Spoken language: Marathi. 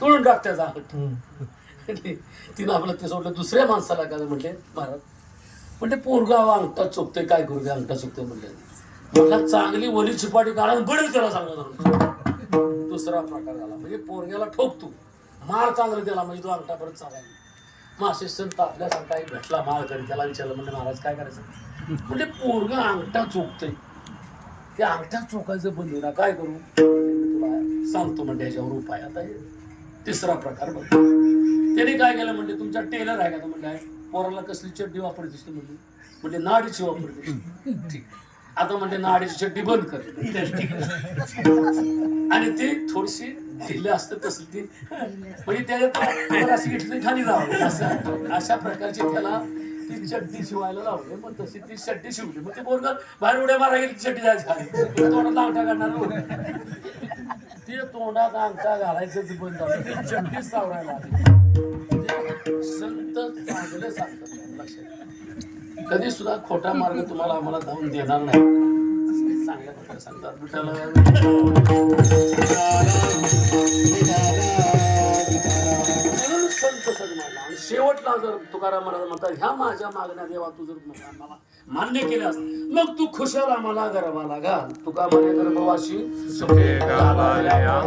तोडून टाक त्याचा तिनं आपलं ते सोडलं. दुसऱ्या माणसाला काय म्हणले महाराज म्हणजे पोरगा अंगठा चुकतोय, काय करू दे अंगठा चुकतोय म्हणले. म्हटलं चांगली वली चिपाटी काढा बळी त्याला सांगतो. दुसरा प्रकार झाला म्हणजे पोरग्याला ठोकतो, मार चांगलं त्याला म्हणजे तो अंगठा परत चालायला. मग असे संत आपल्यासारखा एक भेटला माळ करी, त्याला विचारलं म्हणजे महाराज काय करायचं म्हणजे पोरगा अंगठा चुकतोय, ते अंगठा चोकायचं बंद होईना, काय करू तुला सांगतो म्हणजे याच्यावर उपाय. आता हे तिसरा प्रकार बघ. त्याने काय केलं म्हणजे तुमचा टेलर आहे का म्हणजे पोराला कसली चड्डी वापरतेस तू म्हणजे नाडीची वापरते. ठीक, आता म्हणजे नाडीची चड्डी बंद कर आणि ती थोडीशी ढिली असते तसली ती म्हणजे त्याच्यात अशी घेतली खाली जावं असं, अशा प्रकारची त्याला ती चड्डी शिवायला लावली. मग तशी ती चड्डी शिवली. मग ते पोरगा बाहेर उड्या मारा गेली, चड्डी जायची खाली, तोंडात अंगठा काढणार, ते तोंडात अंगठा घालायचंच बंद झालं, ती चड्डीच सावरायला लागली. संत चांगलं सांगतात लक्षात, कधी सुद्धा खोटा मार्ग तुम्हाला आम्हाला धावून देणार नाही. चांगल्या प्रकारे सांगतात संत सन्मान. आणि शेवटला जर तुकाराम महाराज म्हणतात ह्या माझ्या मागण्या देवा तू जर मला मान्य केल्यास मग तू खुशाल आम्हाला गर्भाला घाल. तुका म्हणे गर्भवाशी सुखे घालाया